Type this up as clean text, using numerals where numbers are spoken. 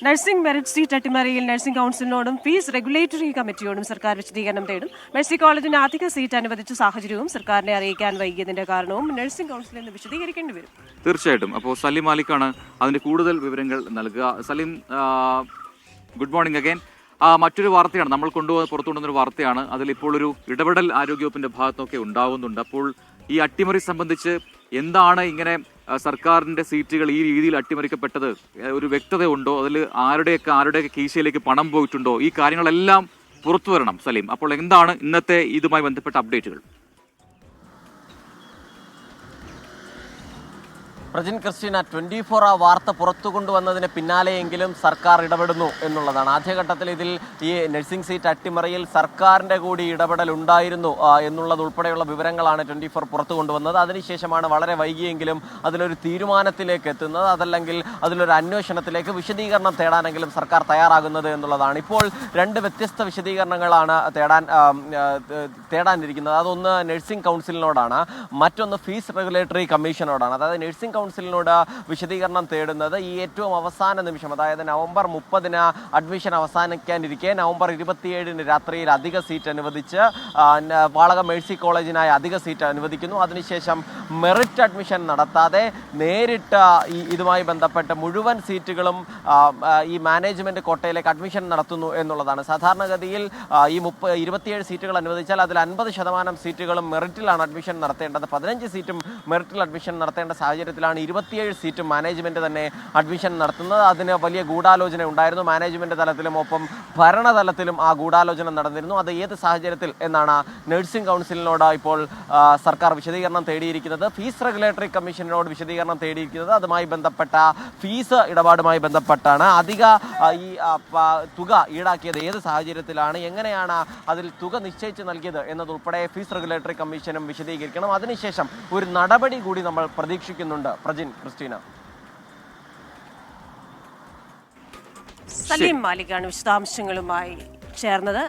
Nursing merit seat അട്ടിമറിയിൽ nursing കൌൺസിലിനോടും fees regulatory കമ്മിറ്റിയോടും സർക്കാർ വിശദീകരണം തേടും. മെഴ്സി കോളേജിന് അധിക സീറ്റ് അനുവദിച്ച സാഹചര്യവും സർക്കാരിനെ അറിയിക്കാൻ വൈകിയതിന്റെ കാരണവും നഴ്സിംഗ് കൌൺസിൽ ഇന്ന് വിശദീകരിക്കേണ്ടി വരും. തീർച്ചയായിട്ടും. അപ്പോൾ സലീം മാലിക്കാണ് അതിന്റെ കൂടുതൽ വിവരങ്ങൾ നൽകുക. Saleem, good morning again. മറ്റൊരു വാർത്തയാണ് നമ്മൾ പുറത്തുകൊണ്ടുവന്നൊരു വാർത്തയാണ്. അതിലിപ്പോൾ ഒരു ഇടപെടൽ ആരോഗ്യവകുപ്പിന്റെ ഭാഗത്തൊക്കെ ഉണ്ടാവുന്നുണ്ട്. അപ്പോൾ ഈ അട്ടിമറി സംബന്ധിച്ച് എന്താണ് ഇങ്ങനെ സർക്കാരിന്റെ സീറ്റുകൾ ഈ രീതിയിൽ അട്ടിമറിക്കപ്പെട്ടത്? ഒരു വ്യക്തത ഉണ്ടോ? അതിൽ ആരുടെയൊക്കെ കീശയിലേക്ക് പണം പോയിട്ടുണ്ടോ? ഈ കാര്യങ്ങളെല്ലാം പുറത്തു വരണം സലീം. അപ്പോൾ എന്താണ് ഇന്നത്തെ ഇതുമായി ബന്ധപ്പെട്ട അപ്ഡേറ്റുകൾ? പ്രജിൻ ക്രിസ്റ്റീന, 24 ആ വാർത്ത പുറത്തു കൊണ്ടുവന്നതിന് പിന്നാലെയെങ്കിലും സർക്കാർ ഇടപെടുന്നു എന്നുള്ളതാണ്. ആദ്യഘട്ടത്തിൽ ഇതിൽ ഈ നഴ്സിംഗ് സീറ്റ് അട്ടിമറിയിൽ സർക്കാരിൻ്റെ കൂടി ഇടപെടൽ ഉണ്ടായിരുന്നു എന്നുള്ളതുൾപ്പെടെയുള്ള വിവരങ്ങളാണ് 24 പുറത്തു കൊണ്ടുവന്നത്. അതിനുശേഷമാണ് വളരെ വൈകിയെങ്കിലും അതിലൊരു തീരുമാനത്തിലേക്ക് എത്തുന്നത്, അതല്ലെങ്കിൽ അതിലൊരു അന്വേഷണത്തിലേക്ക് വിശദീകരണം തേടാനെങ്കിലും സർക്കാർ തയ്യാറാകുന്നത് എന്നുള്ളതാണ്. ഇപ്പോൾ രണ്ട് വ്യത്യസ്ത വിശദീകരണങ്ങളാണ് തേടാനിരിക്കുന്നത്. അതൊന്ന് നഴ്സിംഗ് കൗൺസിലിനോടാണ്, മറ്റൊന്ന് ഫീസ് റെഗുലേറ്ററി കമ്മീഷനോടാണ്. അതായത് നഴ്സിംഗ് കൗൺസിലിനോട് വിശദീകരണം തേടുന്നത് ഈ ഏറ്റവും അവസാന നിമിഷം, അതായത് നവംബർ 30 അഡ്മിഷൻ അവസാനിക്കാനിരിക്കെ നവംബർ 27 രാത്രിയിൽ അധിക സീറ്റ് അനുവദിച്ച് വാളക മേഴ്സി കോളേജിനായി അധിക സീറ്റ് അനുവദിക്കുന്നു. അതിനുശേഷം മെറിറ്റ് അഡ്മിഷൻ നടത്താതെ നേരിട്ട് ഇതുമായി ബന്ധപ്പെട്ട് മുഴുവൻ സീറ്റുകളും ഈ മാനേജ്മെന്റ് കോട്ടയിലേക്ക് അഡ്മിഷൻ നടത്തുന്നു എന്നുള്ളതാണ്. സാധാരണഗതിയിൽ ഈ 27 സീറ്റുകൾ അനുവദിച്ചാൽ അതിൽ 50% സീറ്റുകളും മെറിറ്റിലാണ് അഡ്മിഷൻ നടത്തേണ്ടത്. 15 സീറ്റും മെറിറ്റിൽ അഡ്മിഷൻ നടത്തേണ്ട സാഹചര്യത്തിലാണ് 27 സീറ്റും മാനേജ്മെന്റ് തന്നെ അഡ്മിഷൻ നടത്തുന്നത്. അതിന് വലിയ ഗൂഢാലോചന ഉണ്ടായിരുന്നു. മാനേജ്മെന്റ് തലത്തിലും ഒപ്പം ഭരണതലത്തിലും ആ ഗൂഢാലോചന നടന്നിരുന്നു. അത് ഏത് സാഹചര്യത്തിൽ എന്നാണ് നഴ്സിംഗ് കൗൺസിലിനോട് ഇപ്പോൾ സർക്കാർ വിശദീകരണം തേടിയിരിക്കുന്നത്. ഫീസ് റെഗുലേറ്ററി കമ്മീഷനോട് വിശദീകരണം തേടിയിരിക്കുന്നത് അതുമായി ബന്ധപ്പെട്ട ഫീസ് ഇടപാടുമായി ബന്ധപ്പെട്ടാണ്. അധിക ഈ തുക ഈടാക്കിയത് ഏത് സാഹചര്യത്തിലാണ്, എങ്ങനെയാണ് അതിൽ തുക നിശ്ചയിച്ച് നൽകിയത് എന്നതുൾപ്പെടെ ഫീസ് റെഗുലേറ്ററി കമ്മീഷനും വിശദീകരിക്കണം. അതിനുശേഷം ഒരു നടപടി കൂടി നമ്മൾ പ്രതീക്ഷിക്കുന്നുണ്ട്. പ്രജിൻ, ക്രിസ്റ്റീന. സലീം മാലിക്കാണ് വിശദാംശങ്ങളുമായി ചേർന്നത്.